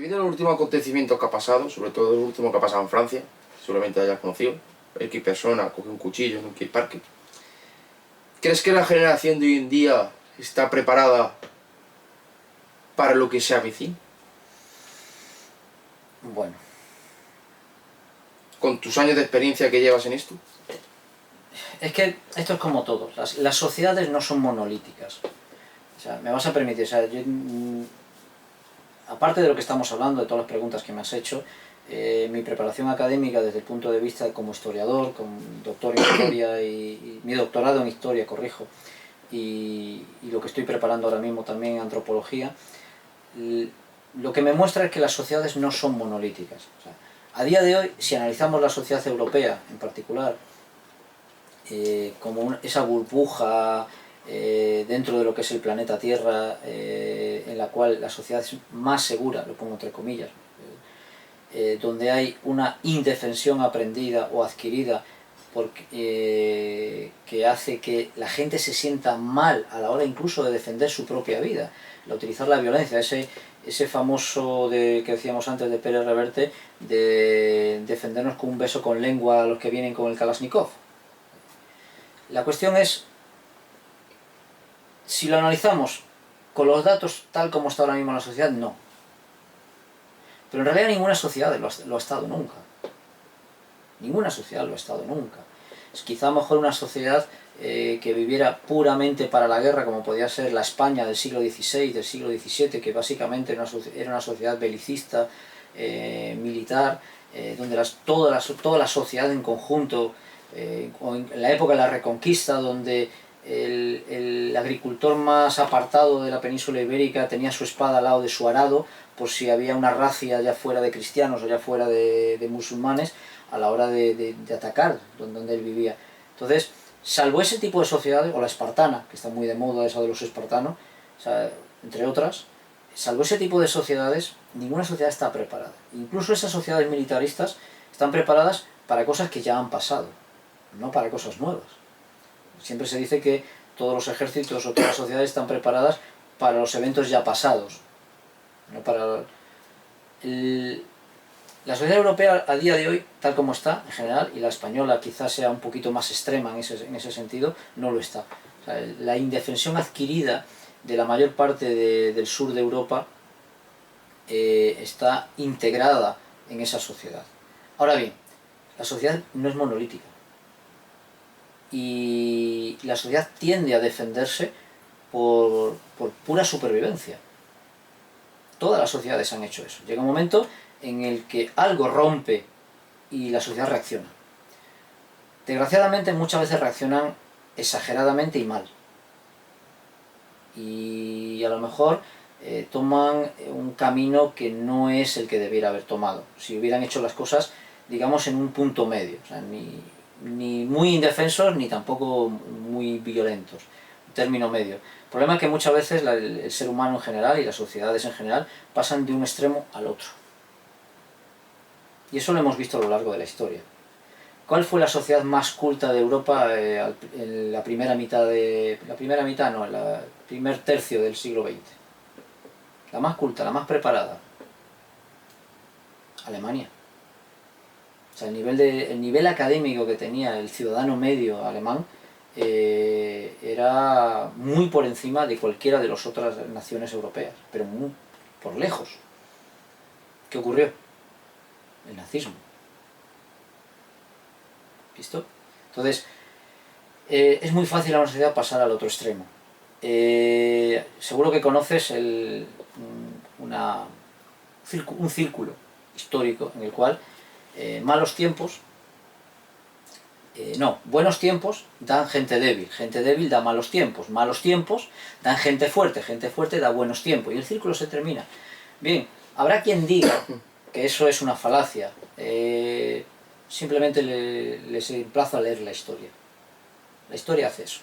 debido a los últimos acontecimientos que ha pasado, sobre todo el último que ha pasado en Francia, seguramente hayas conocido, X persona coge un cuchillo en un parque, ¿crees que la generación de hoy en día está preparada para lo que se avecina? Bueno. Con tus años de experiencia que llevas en esto. Es que esto es como todo, las sociedades no son monolíticas. O sea, me vas a permitir, o sea, yo, aparte de lo que estamos hablando, de todas las preguntas que me has hecho, mi preparación académica desde el punto de vista como historiador, con doctor en historia y mi doctorado en historia, corrijo, y lo que estoy preparando ahora mismo también en antropología, lo que me muestra es que las sociedades no son monolíticas. O sea, a día de hoy, si analizamos la sociedad europea en particular, como esa burbuja dentro de lo que es el planeta Tierra, en la cual la sociedad es más segura, lo pongo entre comillas, donde hay una indefensión aprendida o adquirida que hace que la gente se sienta mal a la hora incluso de defender su propia vida, de utilizar la violencia, ese famoso que decíamos antes de Pérez Reverte, de defendernos con un beso con lengua a los que vienen con el Kalashnikov. La cuestión es, si lo analizamos con los datos tal como está ahora mismo la sociedad, no. Pero en realidad ninguna sociedad lo ha estado nunca. Ninguna sociedad lo ha estado nunca. Es quizá mejor una sociedad que viviera puramente para la guerra, como podía ser la España del siglo XVI, del siglo XVII, que básicamente era una sociedad belicista, militar, donde toda la sociedad en conjunto, o en la época de la Reconquista, donde el agricultor más apartado de la península ibérica tenía su espada al lado de su arado, por si había una racia ya fuera de cristianos o ya fuera de musulmanes, a la hora de atacar donde él vivía. Entonces, salvo ese tipo de sociedades, o la espartana, que está muy de moda esa de los espartanos, o sea, entre otras, salvo ese tipo de sociedades, ninguna sociedad está preparada. Incluso esas sociedades militaristas están preparadas para cosas que ya han pasado, no para cosas nuevas. Siempre se dice que todos los ejércitos o todas las sociedades están preparadas para los eventos ya pasados, no para... La sociedad europea a día de hoy, tal como está en general, y la española quizás sea un poquito más extrema en ese sentido, no lo está. O sea, la indefensión adquirida de la mayor parte del sur de Europa está integrada en esa sociedad. Ahora bien, la sociedad no es monolítica. Y la sociedad tiende a defenderse por pura supervivencia. Todas las sociedades han hecho eso. Llega un momento en el que algo rompe y la sociedad reacciona. Desgraciadamente muchas veces reaccionan exageradamente y mal. Y a lo mejor toman un camino que no es el que debiera haber tomado. Si hubieran hecho las cosas, digamos, en un punto medio. O sea, ni muy indefensos ni tampoco muy violentos. Un término medio. El problema es que muchas veces el ser humano en general y las sociedades en general pasan de un extremo al otro. Y eso lo hemos visto a lo largo de la historia. ¿Cuál fue la sociedad más culta de Europa en la primera mitad el primer tercio del siglo XX? La más culta, la más preparada. Alemania. O sea, el nivel académico que tenía el ciudadano medio alemán era muy por encima de cualquiera de las otras naciones europeas, pero muy por lejos. ¿Qué ocurrió? El nazismo. ¿Visto? Entonces, es muy fácil a una sociedad pasar al otro extremo. Seguro que conoces un círculo histórico en el cual buenos tiempos dan gente débil da malos tiempos dan gente fuerte da buenos tiempos, y el círculo se termina. Bien, habrá quien diga que eso es una falacia. Simplemente les emplazo a leer la historia. La historia hace eso.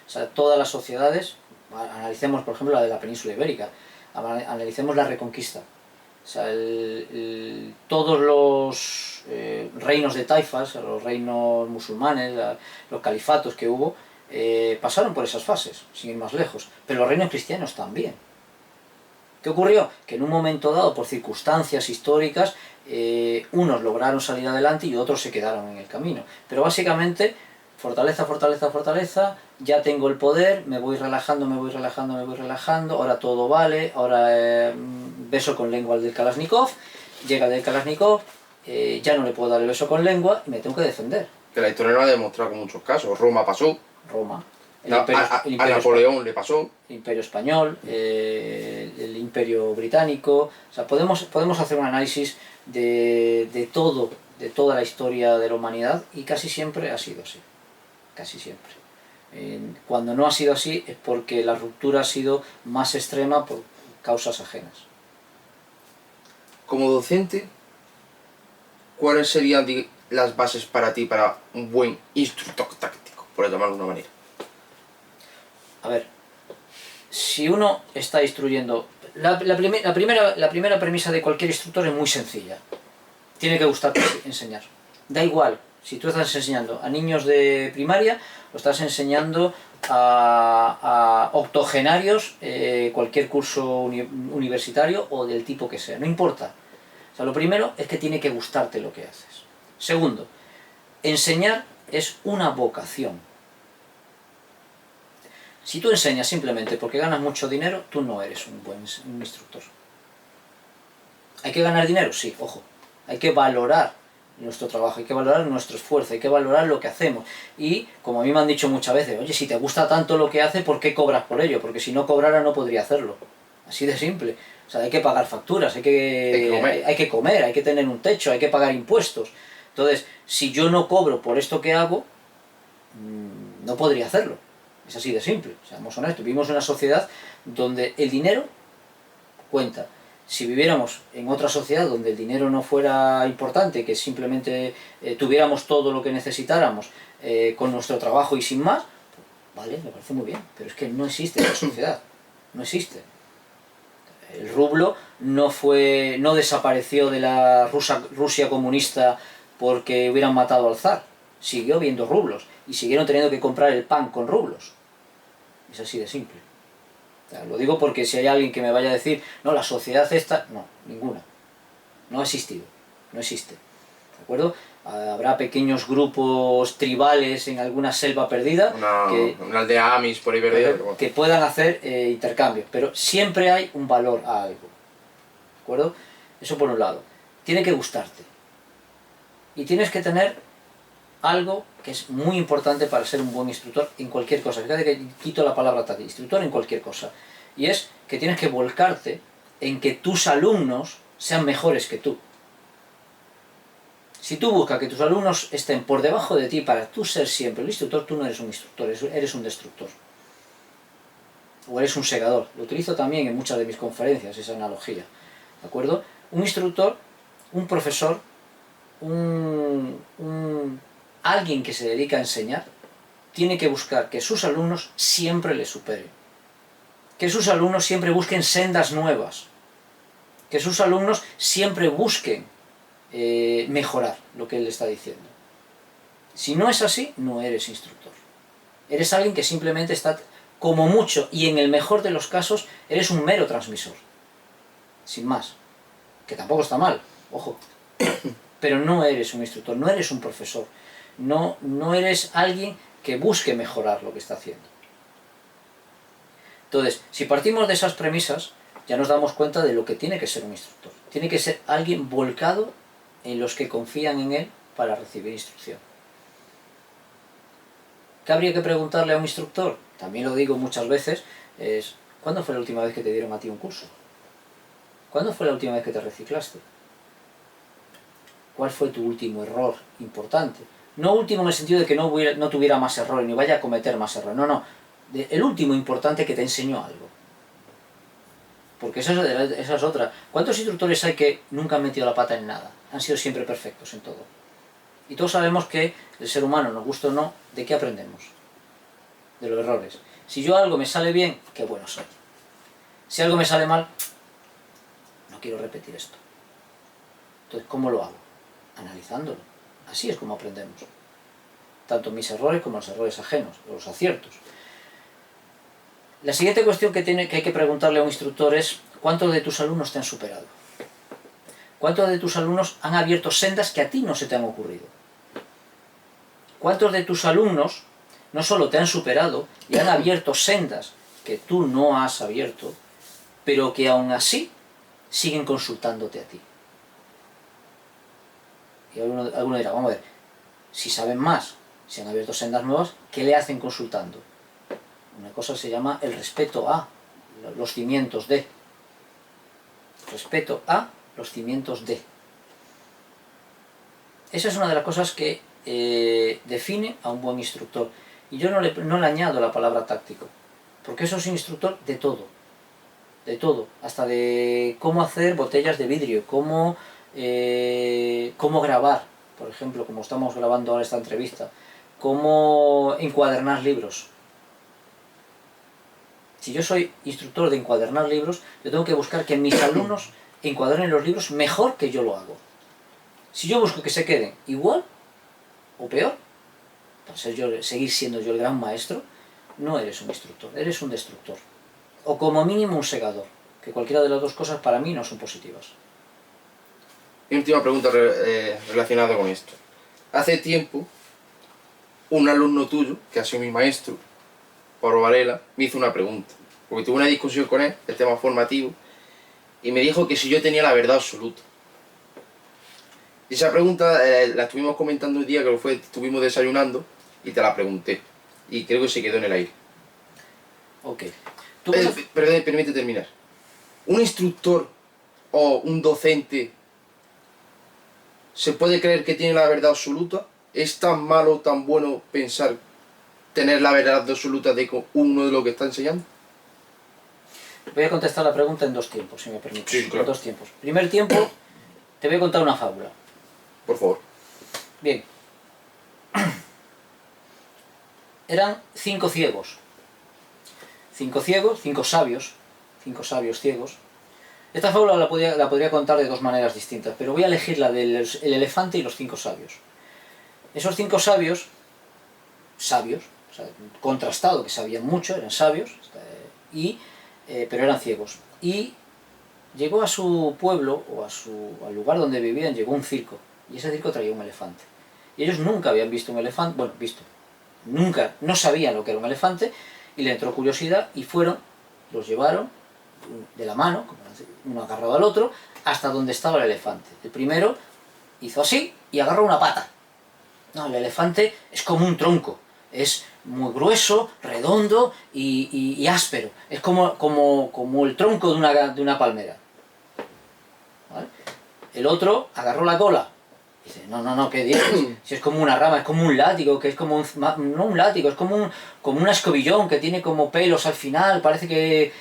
O sea, todas las sociedades, analicemos por ejemplo la de la península ibérica, analicemos la Reconquista. O sea, todos los reinos de taifas, los reinos musulmanes, los califatos que hubo, pasaron por esas fases, sin ir más lejos. Pero los reinos cristianos también. ¿Qué ocurrió? Que en un momento dado, por circunstancias históricas, unos lograron salir adelante y otros se quedaron en el camino. Pero básicamente, fortaleza, fortaleza, fortaleza, ya tengo el poder, me voy relajando, me voy relajando, me voy relajando, ahora todo vale, ahora beso con lengua al del Kalashnikov, llega el del Kalashnikov, ya no le puedo dar el beso con lengua y me tengo que defender. Que la historia lo ha demostrado con muchos casos. Roma pasó, Roma. a Napoleón le pasó. El Imperio Español, el Imperio Británico. O sea, podemos hacer un análisis de toda la historia de la humanidad y casi siempre ha sido así. Casi siempre. Cuando no ha sido así es porque la ruptura ha sido más extrema por causas ajenas. Como docente, ¿cuáles serían las bases para ti para un buen instructor táctico, por llamarlo de una manera? A ver, si uno está instruyendo... La primera premisa de cualquier instructor es muy sencilla. Tiene que gustarte enseñar. Da igual, si tú estás enseñando a niños de primaria o estás enseñando a octogenarios cualquier curso universitario o del tipo que sea, no importa. O sea, lo primero es que tiene que gustarte lo que haces. Segundo, enseñar es una vocación. Si tú enseñas simplemente porque ganas mucho dinero, tú no eres un buen instructor. ¿Hay que ganar dinero? Sí, ojo. Hay que valorar nuestro trabajo, hay que valorar nuestro esfuerzo, hay que valorar lo que hacemos. Y, como a mí me han dicho muchas veces, oye, si te gusta tanto lo que haces, ¿por qué cobras por ello? Porque si no cobrara no podría hacerlo. Así de simple. O sea, hay que pagar facturas, hay que comer, hay que tener un techo, hay que pagar impuestos. Entonces, si yo no cobro por esto que hago, no podría hacerlo. Es así de simple, seamos honestos. Vivimos en una sociedad donde el dinero cuenta. Si viviéramos en otra sociedad donde el dinero no fuera importante, que simplemente tuviéramos todo lo que necesitáramos con nuestro trabajo y sin más, pues, vale, me parece muy bien, pero es que no existe esa sociedad, no existe. El rublo no desapareció de la Rusia comunista porque hubieran matado al zar, siguió habiendo rublos y siguieron teniendo que comprar el pan con rublos. Es así de simple. O sea, lo digo porque si hay alguien que me vaya a decir, no, la sociedad esta, no, ninguna. No ha existido, no existe. ¿De acuerdo? Habrá pequeños grupos tribales en alguna selva perdida, una aldea Amis por ahí perdida, que puedan hacer intercambios, pero siempre hay un valor a algo. ¿De acuerdo? Eso por un lado. Tiene que gustarte. Y tienes que tener algo que es muy importante para ser un buen instructor en cualquier cosa. Fíjate que quito la palabra táctil, instructor en cualquier cosa. Y es que tienes que volcarte en que tus alumnos sean mejores que tú. Si tú buscas que tus alumnos estén por debajo de ti para tú ser siempre el instructor, tú no eres un instructor, eres un destructor. O eres un segador. Lo utilizo también en muchas de mis conferencias, esa analogía. ¿De acuerdo? Un instructor, un profesor, alguien que se dedica a enseñar, tiene que buscar que sus alumnos siempre le superen. Que sus alumnos siempre busquen sendas nuevas. Que sus alumnos siempre busquen mejorar lo que él está diciendo. Si no es así, no eres instructor. Eres alguien que simplemente está, como mucho, y en el mejor de los casos, eres un mero transmisor. Sin más. Que tampoco está mal, ojo. Pero no eres un instructor, no eres un profesor. No eres alguien que busque mejorar lo que está haciendo. Entonces, si partimos de esas premisas, ya nos damos cuenta de lo que tiene que ser un instructor. Tiene que ser alguien volcado en los que confían en él para recibir instrucción. ¿Qué habría que preguntarle a un instructor? También lo digo muchas veces, es ¿cuándo fue la última vez que te dieron a ti un curso? ¿Cuándo fue la última vez que te reciclaste? ¿Cuál fue tu último error importante? No último en el sentido de que no tuviera más errores, ni vaya a cometer más errores. No. El último importante que te enseñó algo. Porque esa es otra. ¿Cuántos instructores hay que nunca han metido la pata en nada? Han sido siempre perfectos en todo. Y todos sabemos que el ser humano, nos gusta o no, ¿de qué aprendemos? De los errores. Si yo algo me sale bien, qué bueno soy. Si algo me sale mal, no quiero repetir esto. Entonces, ¿cómo lo hago? Analizándolo. Así es como aprendemos. Tanto mis errores como los errores ajenos, los aciertos. La siguiente cuestión que hay que preguntarle a un instructor es ¿cuántos de tus alumnos te han superado? ¿Cuántos de tus alumnos han abierto sendas que a ti no se te han ocurrido? ¿Cuántos de tus alumnos no solo te han superado y han abierto sendas que tú no has abierto, pero que aún así siguen consultándote a ti? Y alguno dirá, vamos a ver, si saben más, si han abierto sendas nuevas, ¿qué le hacen consultando? Una cosa se llama el respeto a los cimientos de. Respeto a los cimientos de. Esa es una de las cosas que define a un buen instructor. Y yo no le añado la palabra táctico, porque eso es un instructor de todo. De todo, hasta de cómo hacer botellas de vidrio, cómo grabar, por ejemplo, como estamos grabando ahora esta entrevista, cómo encuadernar libros. Si yo soy instructor de encuadernar libros, yo tengo que buscar que mis alumnos encuadernen los libros mejor que yo lo hago. Si yo busco que se queden igual o peor, para seguir siendo yo el gran maestro, no eres un instructor, eres un destructor. O como mínimo un segador, que cualquiera de las dos cosas para mí no son positivas. Y última pregunta relacionada con esto. Hace tiempo, un alumno tuyo, que ha sido mi maestro, Pablo Varela, me hizo una pregunta. Porque tuve una discusión con él, el tema formativo, y me dijo que si yo tenía la verdad absoluta. Y esa pregunta la estuvimos comentando el día que estuvimos desayunando, y te la pregunté. Y creo que se quedó en el aire. Ok. Permíteme terminar. ¿Un instructor o un docente se puede creer que tiene la verdad absoluta? ¿Es tan malo o tan bueno pensar tener la verdad absoluta de uno de lo que está enseñando? Voy a contestar la pregunta en dos tiempos, si me permites. Sí, claro. En dos tiempos. Primer tiempo, te voy a contar una fábula. Por favor. Bien. Eran 5 ciegos. 5 ciegos, 5 sabios ciegos. Esta fábula la podría contar de dos maneras distintas, pero voy a elegir la del elefante y los 5 sabios. Esos 5 sabios, o sea, contrastado, que sabían mucho, eran sabios, pero eran ciegos. Y llegó a su pueblo, o al lugar donde vivían, llegó un circo, y ese circo traía un elefante. Y ellos nunca habían visto un elefante, nunca, no sabían lo que era un elefante, y le entró curiosidad, y los llevaron de la mano, uno agarrado al otro, hasta donde estaba el elefante. El primero hizo así, y agarró una pata. No, el elefante es como un tronco, es muy grueso, redondo y áspero. Es como el tronco de una palmera. ¿Vale? El otro agarró la cola. Dice, no, ¿qué dices? Si es como una rama, es como un látigo, que es como no un látigo, es como un escobillón que tiene como pelos al final, parece que...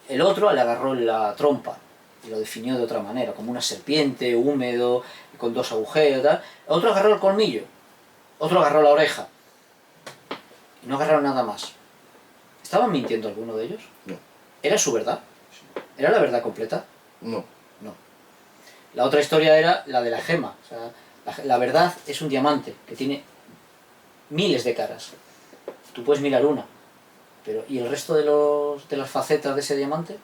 El otro le agarró la trompa y lo definió de otra manera, como una serpiente, húmedo, con 2 agujeros, tal. Otro agarró el colmillo, otro agarró la oreja. Y no agarraron nada más. ¿Estaban mintiendo alguno de ellos? No. ¿Era su verdad? ¿Era la verdad completa? No. No. La otra historia era la de la gema. O sea, la verdad es un diamante que tiene miles de caras. Tú puedes mirar una, pero ¿y el resto de las facetas de ese diamante?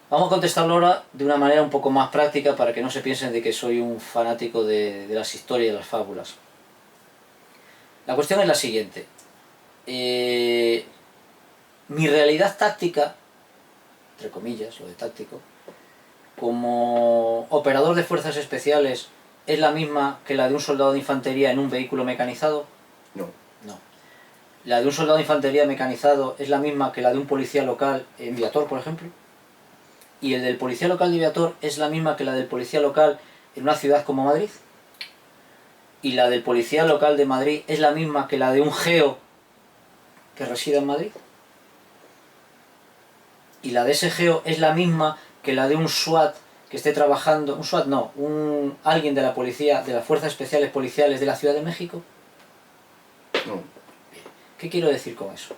Vamos a contestarlo ahora de una manera un poco más práctica para que no se piensen de que soy un fanático de las historias y de las fábulas. La cuestión es la siguiente. Mi realidad táctica, entre comillas, lo de táctico, como operador de fuerzas especiales, ¿es la misma que la de un soldado de infantería en un vehículo mecanizado? No. No. ¿La de un soldado de infantería mecanizado es la misma que la de un policía local en Viator, por ejemplo? ¿Y el del policía local de Viator es la misma que la del policía local en una ciudad como Madrid? ¿Y la del policía local de Madrid es la misma que la de un geo que reside en Madrid? ¿Y la de ese geo es la misma que la de un SWAT que esté trabajando, un SWAT no, alguien de la policía, de las Fuerzas Especiales Policiales de la Ciudad de México? No. ¿Qué quiero decir con eso?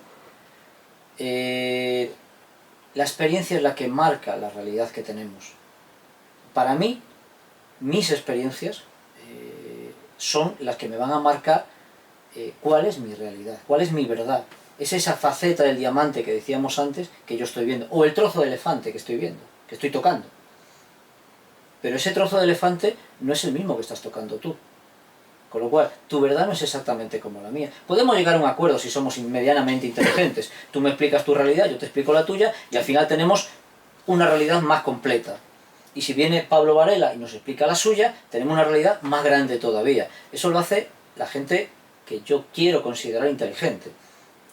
La experiencia es la que marca la realidad que tenemos. Para mí, mis experiencias son las que me van a marcar cuál es mi realidad, cuál es mi verdad. Es esa faceta del diamante que decíamos antes que yo estoy viendo, o el trozo de elefante que estoy viendo, que estoy tocando. Pero ese trozo de elefante no es el mismo que estás tocando tú. Con lo cual, tu verdad no es exactamente como la mía. Podemos llegar a un acuerdo si somos medianamente inteligentes. Tú me explicas tu realidad, yo te explico la tuya, y al final tenemos una realidad más completa. Y si viene Pablo Varela y nos explica la suya, tenemos una realidad más grande todavía. Eso lo hace la gente que yo quiero considerar inteligente.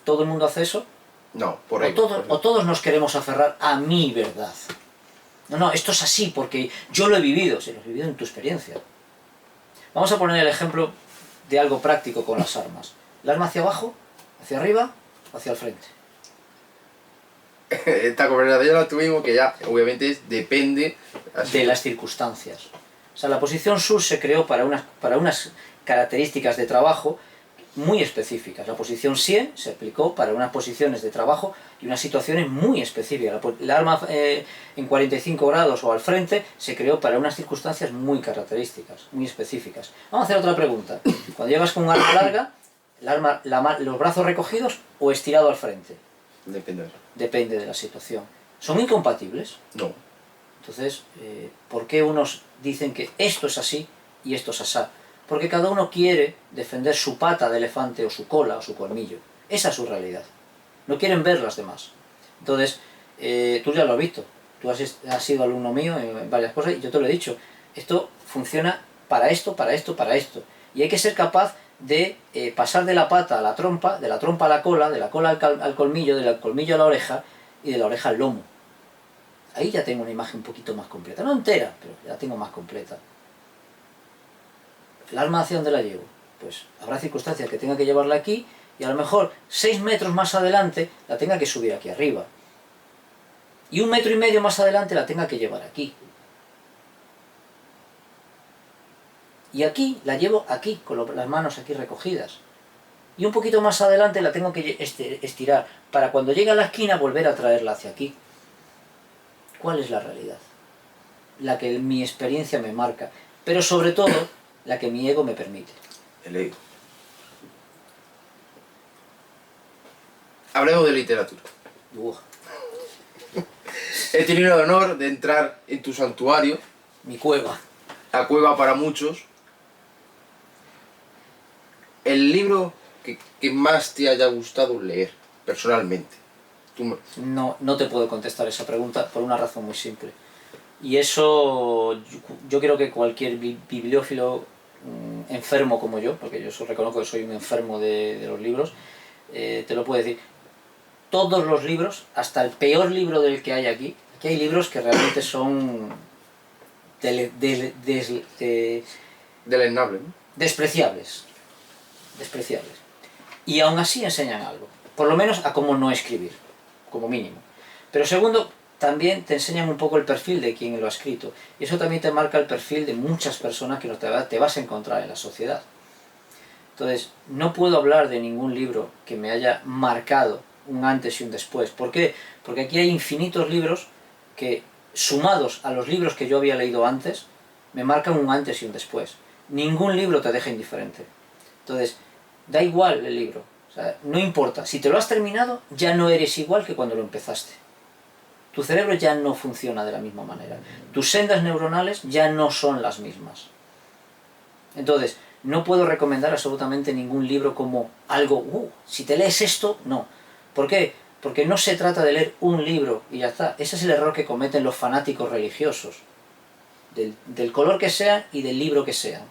¿Todo el mundo hace eso? No, por ahí. O todos nos queremos aferrar a mi verdad. No, esto es así porque yo lo he vivido. Sí, lo has vivido en tu experiencia. Vamos a poner el ejemplo de algo práctico con las armas. ¿El arma hacia abajo, hacia arriba o hacia el frente? Esta conversación la tuvimos que ya, obviamente, depende... de las circunstancias. O sea, la posición sur se creó para unas características de trabajo muy específicas. La posición 100 se aplicó para unas posiciones de trabajo y unas situaciones muy específicas. La arma en 45 grados o al frente se creó para unas circunstancias muy características, muy específicas. Vamos a hacer otra pregunta. Cuando llevas con un arma larga, ¿los brazos recogidos o estirado al frente? Depende. Depende de la situación. ¿Son incompatibles? No. Entonces, ¿por qué unos dicen que esto es así y esto es asá? Porque cada uno quiere defender su pata de elefante o su cola o su colmillo. Esa es su realidad. No quieren ver las demás. Entonces, tú ya lo has visto. Tú has sido alumno mío en varias cosas y yo te lo he dicho. Esto funciona para esto, para esto, para esto. Y hay que ser capaz de pasar de la pata a la trompa, de la trompa a la cola, de la cola al colmillo, del colmillo a la oreja y de la oreja al lomo. Ahí ya tengo una imagen un poquito más completa. No entera, pero ya tengo más completa. ¿El arma hacia dónde la llevo? Pues habrá circunstancias que tenga que llevarla aquí y a lo mejor 6 metros más adelante la tenga que subir aquí arriba. Y 1,5 metros más adelante la tenga que llevar aquí. Y aquí la llevo aquí, con las manos aquí recogidas. Y un poquito más adelante la tengo que estirar para cuando llegue a la esquina volver a traerla hacia aquí. ¿Cuál es la realidad? La que mi experiencia me marca, pero sobre todo la que mi ego me permite. El ego. Hablemos de literatura. He tenido el honor de entrar en tu santuario. Mi cueva. La cueva para muchos. El libro que más te haya gustado leer, personalmente. No te puedo contestar esa pregunta por una razón muy simple. Y eso yo creo que cualquier bibliófilo enfermo como yo, porque yo reconozco que soy un enfermo de los libros, te lo puedo decir. Todos los libros, hasta el peor libro del que hay aquí hay libros que realmente son deleznable, ¿no? despreciables. Y aún así enseñan algo. Por lo menos a cómo no escribir, como mínimo. Pero segundo, también te enseñan un poco el perfil de quien lo ha escrito. Y eso también te marca el perfil de muchas personas que te vas a encontrar en la sociedad. Entonces, no puedo hablar de ningún libro que me haya marcado un antes y un después. ¿Por qué? Porque aquí hay infinitos libros que, sumados a los libros que yo había leído antes, me marcan un antes y un después. Ningún libro te deja indiferente. Entonces, da igual el libro. O sea, no importa. Si te lo has terminado, ya no eres igual que cuando lo empezaste. Tu cerebro ya no funciona de la misma manera. Tus sendas neuronales ya no son las mismas. Entonces, no puedo recomendar absolutamente ningún libro como algo, si te lees esto, no. ¿Por qué? Porque no se trata de leer un libro y ya está. Ese es el error que cometen los fanáticos religiosos. Del color que sea y del libro que sea.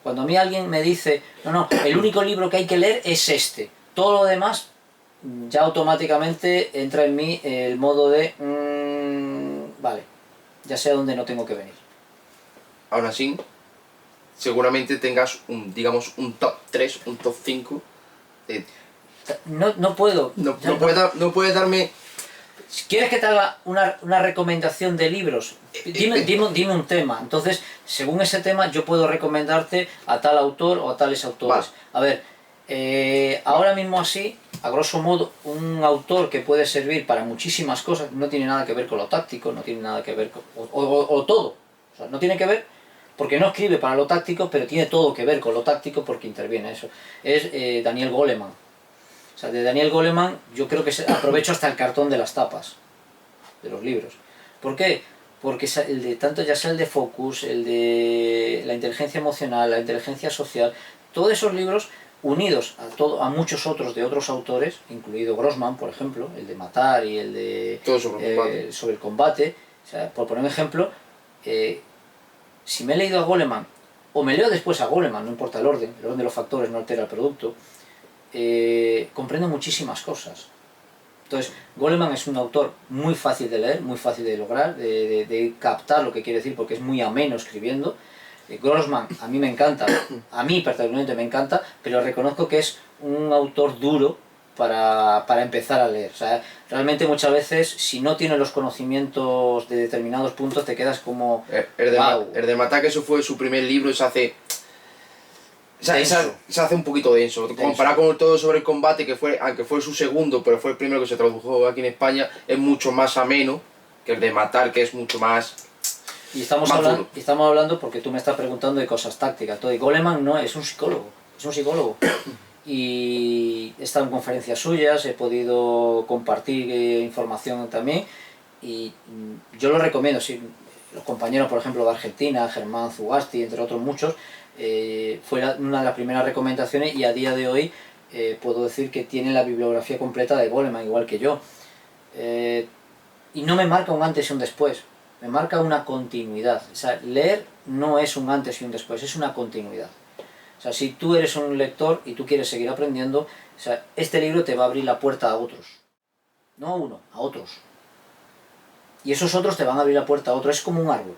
Cuando a mí alguien me dice, no, el único libro que hay que leer es este. Todo lo demás, ya automáticamente entra en mí el modo de, vale, ya sé a dónde no tengo que venir. Aún así, seguramente tengas digamos, un top 3, un top 5. No puedo. No puedes darme... Si quieres que te haga una recomendación de libros, dime un tema. Entonces, según ese tema, yo puedo recomendarte a tal autor o a tales autores. Vale. A ver, ahora mismo así, a grosso modo, un autor que puede servir para muchísimas cosas, no tiene nada que ver con lo táctico, no tiene nada que ver con... o todo. O sea, no tiene que ver porque no escribe para lo táctico, pero tiene todo que ver con lo táctico porque interviene eso. Es Daniel Goleman. O sea, de Daniel Goleman yo creo que aprovecho hasta el cartón de las tapas de los libros. ¿Por qué? Porque el de, tanto ya sea el de Focus, el de la inteligencia emocional, la inteligencia social, todos esos libros unidos a muchos otros de otros autores, incluido Grossman, por ejemplo, el de Matar y el de Todo sobre sobre el combate, o sea, por poner un ejemplo, si me he leído a Goleman, o me leo después a Goleman, no importa el orden de los factores no altera el producto, comprendo muchísimas cosas. Entonces, Goleman es un autor muy fácil de leer, muy fácil de lograr, de captar lo que quiere decir, porque es muy ameno escribiendo. Grossman a mí me encanta, a mí particularmente me encanta, pero reconozco que es un autor duro para empezar a leer. O sea, realmente muchas veces, si no tienes los conocimientos de determinados puntos, te quedas como... wow. El de Matar, que eso fue su primer libro, y se hace un poquito denso. Comparado con todo sobre el combate, que fue, aunque fue su segundo, pero fue el primero que se tradujo aquí en España, es mucho más ameno que el de Matar, que es mucho más... Y estamos hablando porque tú me estás preguntando de cosas tácticas. Todo. Y Goleman no, es un psicólogo. Y he estado en conferencias suyas, he podido compartir información también. Y yo lo recomiendo. Si los compañeros, por ejemplo, de Argentina, Germán Zugasti, entre otros muchos, fue una de las primeras recomendaciones, y a día de hoy puedo decir que tiene la bibliografía completa de Goleman, igual que yo. Y no me marca un antes y un después. Me marca una continuidad. O sea, leer no es un antes y un después, es una continuidad. O sea, si tú eres un lector y tú quieres seguir aprendiendo, o sea, este libro te va a abrir la puerta a otros. No a uno, a otros. Y esos otros te van a abrir la puerta a otros. Es como un árbol.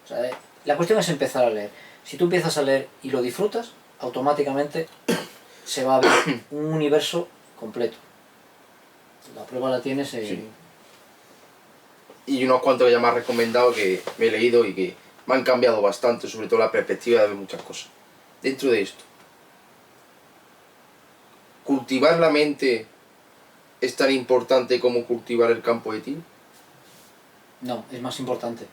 O sea, la cuestión es empezar a leer. Si tú empiezas a leer y lo disfrutas, automáticamente se va a abrir un universo completo. La prueba la tienes... Sí. Y unos cuantos que ya me has recomendado, que me he leído y que me han cambiado bastante, sobre todo la perspectiva de ver muchas cosas. Dentro de esto, ¿cultivar la mente es tan importante como cultivar el campo de tiro? No, es más importante.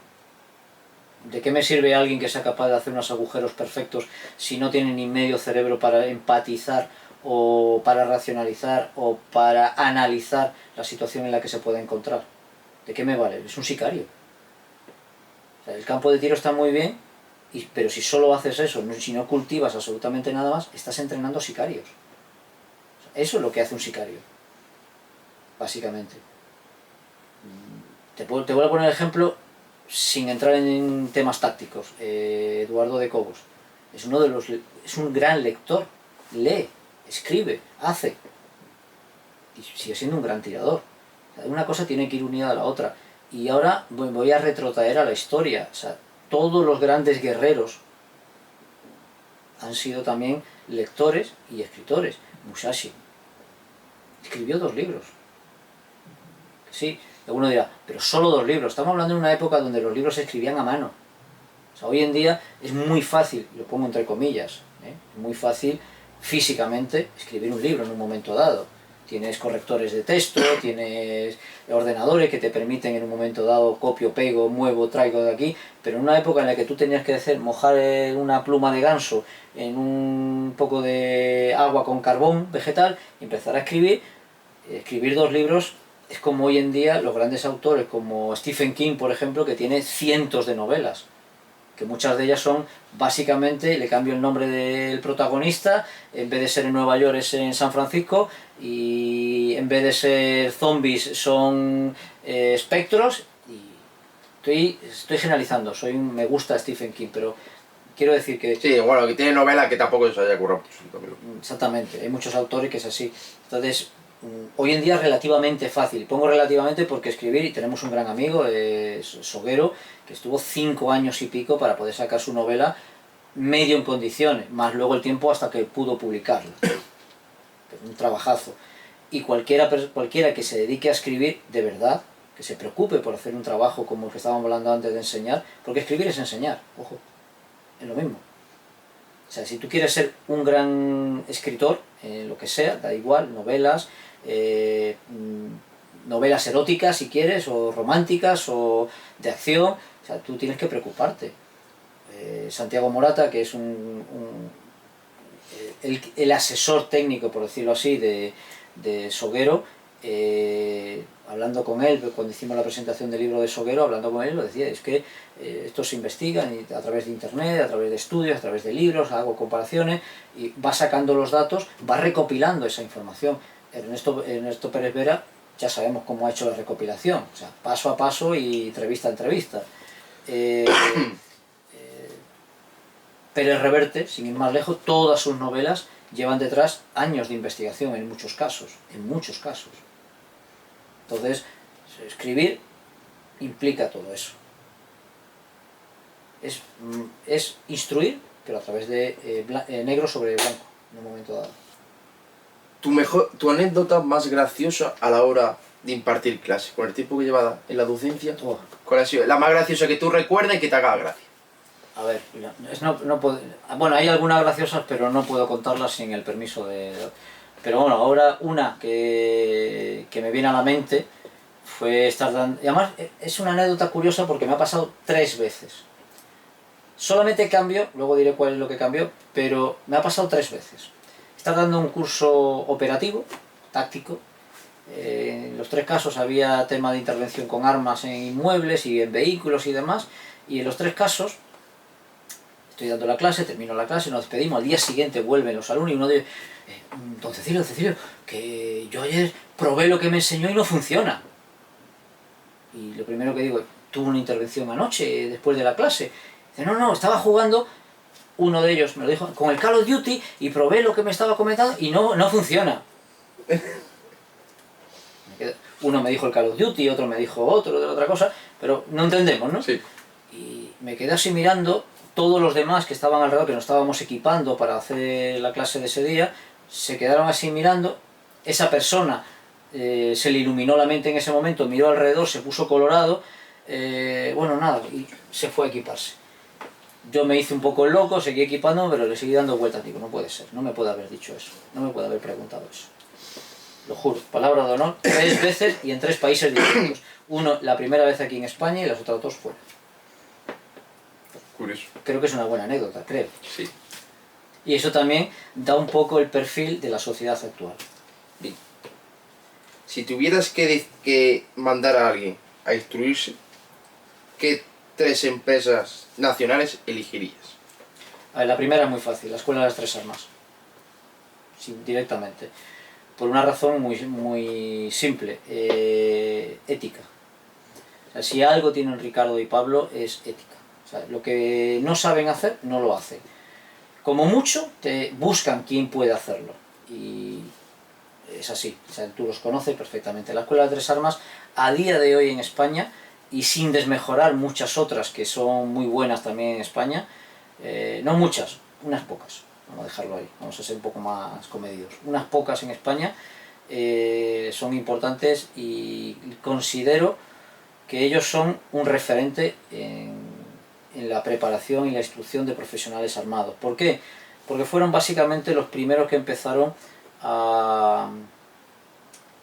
¿De qué me sirve alguien que sea capaz de hacer unos agujeros perfectos si no tiene ni medio cerebro para empatizar o para racionalizar o para analizar la situación en la que se puede encontrar? ¿De qué me vale? Es un sicario. O sea, el campo de tiro está muy bien, pero si solo haces eso, si no cultivas absolutamente nada más, estás entrenando sicarios. O sea, eso es lo que hace un sicario, básicamente. Te voy a poner el ejemplo sin entrar en temas tácticos. Eduardo de Cobos es un gran lector, lee, escribe, hace, y sigue siendo un gran tirador. Una cosa tiene que ir unida a la otra. Y ahora voy a retrotraer a la historia. O sea, todos los grandes guerreros han sido también lectores y escritores. Musashi escribió 2 libros. Sí, alguno dirá, pero solo 2 libros. Estamos hablando de una época donde los libros se escribían a mano. O sea, hoy en día es muy fácil, lo pongo entre comillas, es muy fácil físicamente escribir un libro en un momento dado. Tienes correctores de texto, tienes ordenadores que te permiten en un momento dado copio, pego, muevo, traigo de aquí, pero en una época en la que tú tenías que mojar una pluma de ganso en un poco de agua con carbón vegetal y empezar a escribir 2 libros es como hoy en día los grandes autores como Stephen King, por ejemplo, que tiene cientos de novelas, que muchas de ellas son, básicamente, le cambio el nombre del protagonista, en vez de ser en Nueva York es en San Francisco, y en vez de ser zombies son espectros, y estoy generalizando, me gusta Stephen King, pero quiero decir que... Sí, bueno, que tiene novelas que tampoco se haya currado. Exactamente, hay muchos autores que es así. Entonces, hoy en día es relativamente fácil. Pongo relativamente porque escribir, y tenemos un gran amigo, Soguero, que estuvo 5 años y pico para poder sacar su novela medio en condiciones, más luego el tiempo hasta que pudo publicarla. Un trabajazo. Y cualquiera que se dedique a escribir de verdad, que se preocupe por hacer un trabajo como el que estábamos hablando antes de enseñar, porque escribir es enseñar, ojo, es lo mismo. O sea, si tú quieres ser un gran escritor, lo que sea, da igual, novelas, novelas eróticas si quieres, o románticas, o de acción, o sea, tú tienes que preocuparte. Santiago Morata, que es un el asesor técnico, por decirlo así, de Soguero, hablando con él, cuando hicimos la presentación del libro de Soguero, hablando con él, lo decía, es que esto se investiga a través de internet, a través de estudios, a través de libros, hago comparaciones, y va sacando los datos, va recopilando esa información. Ernesto Pérez Vera, ya sabemos cómo ha hecho la recopilación, o sea, paso a paso y entrevista a entrevista. Pérez Reverte, sin ir más lejos, todas sus novelas llevan detrás años de investigación en muchos casos, en muchos casos. Entonces, escribir implica todo eso. Es instruir, pero a través de negro sobre blanco, en un momento dado. Tu anécdota más graciosa a la hora de impartir clase, con el tiempo que llevas en la docencia, ¿cuál ha sido la más graciosa que tú recuerdas y que te haga gracia? A ver, no puedo, bueno, hay algunas graciosas, pero no puedo contarlas sin el permiso de... Pero bueno, ahora una que me viene a la mente fue estar dando... Y además es una anécdota curiosa porque me ha pasado 3 veces. Solamente cambio, luego diré cuál es lo que cambió, pero me ha pasado 3 veces. Estar dando un curso operativo, táctico. En los 3 casos había tema de intervención con armas en inmuebles y en vehículos y demás. Y en los 3 casos... Estoy dando la clase, termino la clase, nos despedimos, al día siguiente vuelven los alumnos y uno dice, don Cecilio, que yo ayer probé lo que me enseñó y no funciona. Y lo primero que digo, tuve una intervención anoche, después de la clase. Dice, no, estaba jugando, uno de ellos me lo dijo, con el Call of Duty y probé lo que me estaba comentando y no funciona. Uno me dijo el Call of Duty, otro me dijo otro de otra cosa, pero no entendemos, ¿no? Sí. Y me quedé así mirando. Todos los demás que estaban alrededor, que nos estábamos equipando para hacer la clase de ese día, se quedaron así mirando. Esa persona se le iluminó la mente en ese momento, miró alrededor, se puso colorado, bueno, nada, y se fue a equiparse. Yo me hice un poco el loco, seguí equipándome, pero le seguí dando vueltas. Digo, no puede ser, no me puede haber dicho eso, no me puede haber preguntado eso. Lo juro, palabra de honor, 3 veces y en 3 países distintos. Uno, la primera vez aquí en España y las otras 2 fuera. Curioso. Creo que es una buena anécdota, creo. Sí. Y eso también da un poco el perfil de la sociedad actual. Bien. Si tuvieras que mandar a alguien a instruirse, ¿qué 3 empresas nacionales elegirías? A ver, la primera es muy fácil, la Escuela de las 3 Armas. Sí, directamente. Por una razón muy simple, ética. O sea, si algo tienen Ricardo y Pablo es ética. O sea, lo que no saben hacer, no lo hacen. Como mucho, te buscan quién puede hacerlo. Y es así. O sea, tú los conoces perfectamente. La Escuela de 3 Armas, a día de hoy en España, y sin desmejorar muchas otras que son muy buenas también en España, no muchas, unas pocas. Vamos a dejarlo ahí, vamos a ser un poco más comedidos. Unas pocas en España son importantes y considero que ellos son un referente en la preparación y la instrucción de profesionales armados. ¿Por qué? Porque fueron básicamente los primeros que empezaron a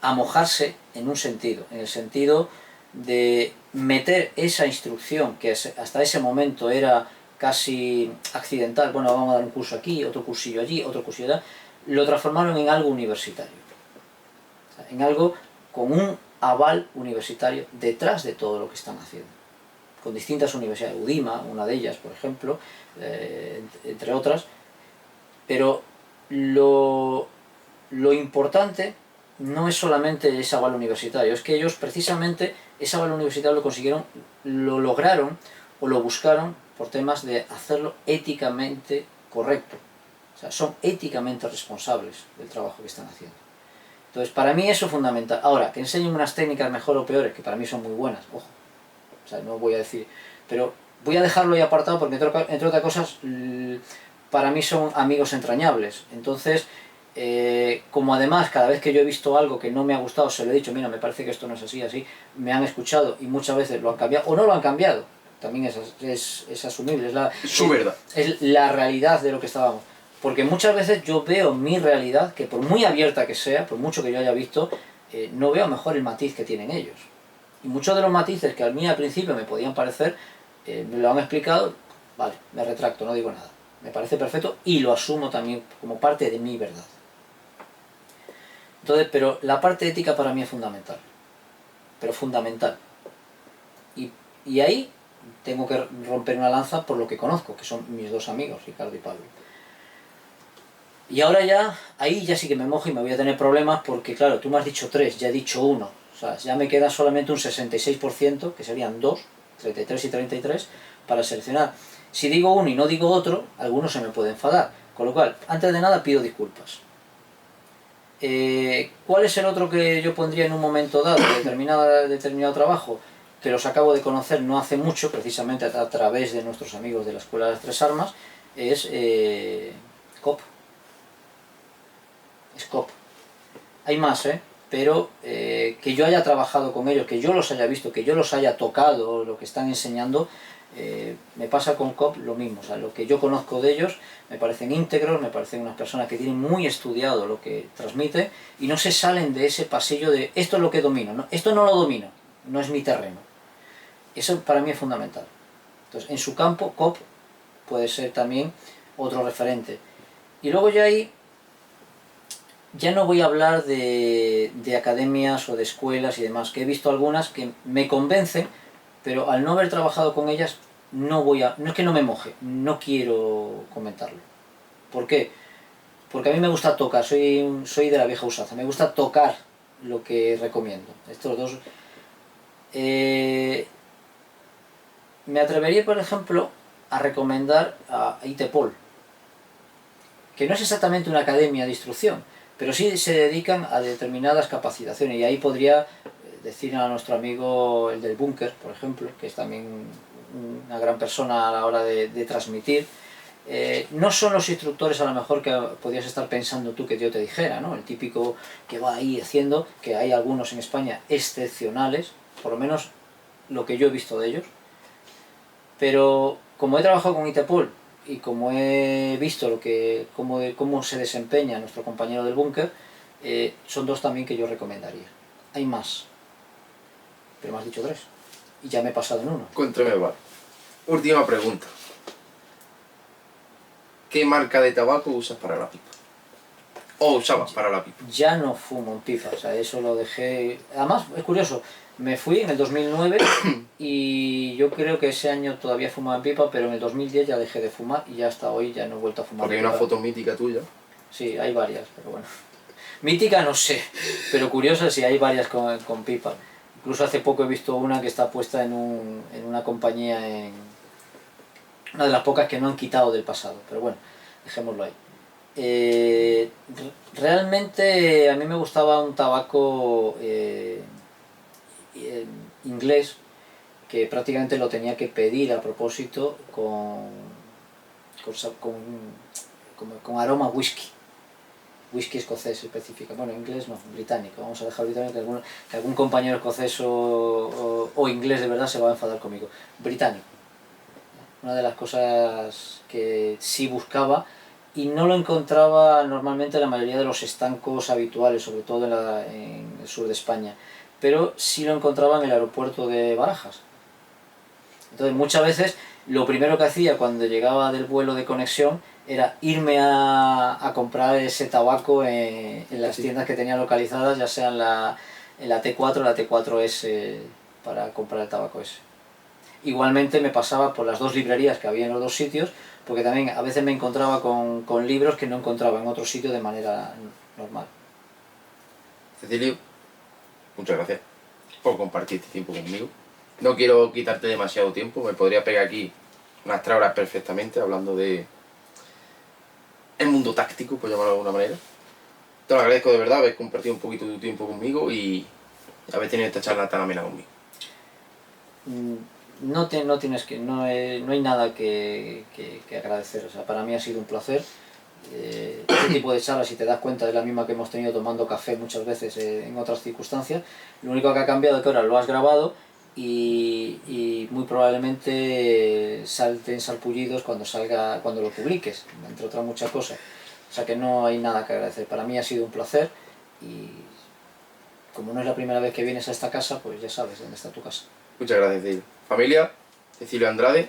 mojarse en un sentido, en el sentido de meter esa instrucción que hasta ese momento era casi accidental, bueno, vamos a dar un curso aquí, otro cursillo allí, otro cursillo allá, lo transformaron en algo universitario, o sea, en algo con un aval universitario detrás de todo lo que están haciendo, con distintas universidades, UDIMA, una de ellas, por ejemplo, entre otras, pero lo importante no es solamente ese aval universitario, es que ellos precisamente ese aval universitario lo consiguieron, lo lograron o lo buscaron por temas de hacerlo éticamente correcto. O sea, son éticamente responsables del trabajo que están haciendo. Entonces, para mí eso es fundamental. Ahora, que enseñen unas técnicas mejor o peores, que para mí son muy buenas, ojo. O sea, no voy a decir... Pero voy a dejarlo ahí apartado porque, entre otras cosas, para mí son amigos entrañables. Entonces, como además cada vez que yo he visto algo que no me ha gustado, se lo he dicho, mira, me parece que esto no es así, así, me han escuchado y muchas veces lo han cambiado o no lo han cambiado. También es asumible, es la realidad de lo que estábamos. Porque muchas veces yo veo mi realidad, que por muy abierta que sea, por mucho que yo haya visto, no veo mejor el matiz que tienen ellos. Y muchos de los matices que a mí al principio me podían parecer, me lo han explicado, vale, me retracto, no digo nada. me parece perfecto y lo asumo también como parte de mi verdad. Entonces, pero la parte ética para mí es fundamental, pero fundamental. Y ahí tengo que romper una lanza por lo que conozco, que son mis dos amigos, Ricardo y Pablo. Y ahora ya, ahí ya sí que me mojo y me voy a tener problemas porque, claro, tú me has dicho 3, ya he dicho 1. O sea, ya me queda solamente un 66%, que serían 2, 33 y 33, para seleccionar. Si digo uno y no digo otro, algunos se me pueden enfadar. Con lo cual, antes de nada, pido disculpas. ¿Cuál es el otro que yo pondría en un momento dado, determinado trabajo? Que los acabo de conocer no hace mucho, precisamente a través de nuestros amigos de la Escuela de las Tres Armas, es COP. Scope. Hay más, pero que yo haya trabajado con ellos, que yo los haya visto, que yo los haya tocado, lo que están enseñando, me pasa con COP lo mismo. O sea, lo que yo conozco de ellos me parecen íntegros, me parecen unas personas que tienen muy estudiado lo que transmite y no se salen de ese pasillo de esto es lo que domino, ¿no? Esto no lo domino, no es mi terreno. Eso para mí es fundamental. Entonces, en su campo, COP puede ser también otro referente. Y luego ya ahí ya no voy a hablar de academias o de escuelas y demás, que he visto algunas que me convencen, pero al no haber trabajado con ellas, no es que no me moje, no quiero comentarlo. ¿Por qué? Porque a mí me gusta tocar, soy de la vieja usanza, me gusta tocar lo que recomiendo. Estos dos. Me atrevería, por ejemplo, a recomendar a ITPOL, que no es exactamente una academia de instrucción, pero sí se dedican a determinadas capacitaciones y ahí podría decir a nuestro amigo el del búnker, por ejemplo, que es también una gran persona a la hora de transmitir. No son los instructores a lo mejor que podías estar pensando tú que yo te dijera, ¿no? El típico que va ahí haciendo, que hay algunos en España excepcionales, por lo menos lo que yo he visto de ellos, pero como he trabajado con ITPOL y como he visto cómo se desempeña nuestro compañero del búnker, son dos también que yo recomendaría. Hay más, pero me has dicho 3 y ya me he pasado en uno. Cuéntame, vale. Última pregunta. ¿Qué marca de tabaco usas para la pipa? ¿O usabas para la pipa? Ya no fumo en pipa, o sea, eso lo dejé. Además, es curioso, me fui en el 2009 y yo creo que ese año todavía fumaba en pipa, pero en el 2010 ya dejé de fumar y ya hasta hoy ya no he vuelto a fumar. Porque hay una foto mítica tuya. Sí, hay varias, pero bueno. Mítica no sé, pero curiosa sí, hay varias con pipa. Incluso hace poco he visto una que está puesta en una compañía, una de las pocas que no han quitado del pasado, pero bueno, dejémoslo ahí. Realmente a mí me gustaba un tabaco inglés que prácticamente lo tenía que pedir a propósito con aroma a whisky escocés específico, bueno, inglés no, británico, vamos a dejar británico, que algún compañero escocés o inglés de verdad se va a enfadar conmigo, británico. Una de las cosas que sí buscaba y no lo encontraba normalmente en la mayoría de los estancos habituales, sobre todo en el sur de España, pero sí lo encontraba en el aeropuerto de Barajas. Entonces muchas veces lo primero que hacía cuando llegaba del vuelo de conexión era irme a comprar ese tabaco en las tiendas que tenía localizadas, ya sea en la T4 o la T4S, para comprar el tabaco ese. Igualmente me pasaba por las dos librerías que había en los dos sitios, porque también a veces me encontraba con libros que no encontraba en otro sitio de manera normal. Cecilio, muchas gracias por compartir este tiempo conmigo. No quiero quitarte demasiado tiempo, me podría pegar aquí unas 3 horas perfectamente hablando de el mundo táctico, por llamarlo de alguna manera. Te lo agradezco de verdad, haber compartido un poquito de tu tiempo conmigo y haber tenido esta charla tan amena conmigo. No hay nada que agradecer, o sea, para mí ha sido un placer. Este tipo de charlas, si te das cuenta, es la misma que hemos tenido tomando café muchas veces en otras circunstancias. Lo único que ha cambiado es que ahora lo has grabado y muy probablemente salten sarpullidos cuando lo publiques, entre otras muchas cosas. O sea que no hay nada que agradecer. Para mí ha sido un placer y como no es la primera vez que vienes a esta casa, pues ya sabes dónde está tu casa. Muchas gracias, Cecilio. Familia, Cecilio Andrade,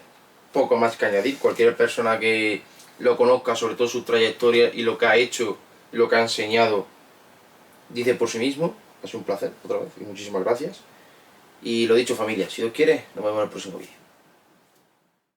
poco más que añadir. Cualquier persona que lo conozca, sobre todo su trayectoria y lo que ha hecho y lo que ha enseñado, dice por sí mismo. Ha sido un placer otra vez y muchísimas gracias. Y lo dicho, familia, si Dios quiere, nos vemos en el próximo vídeo.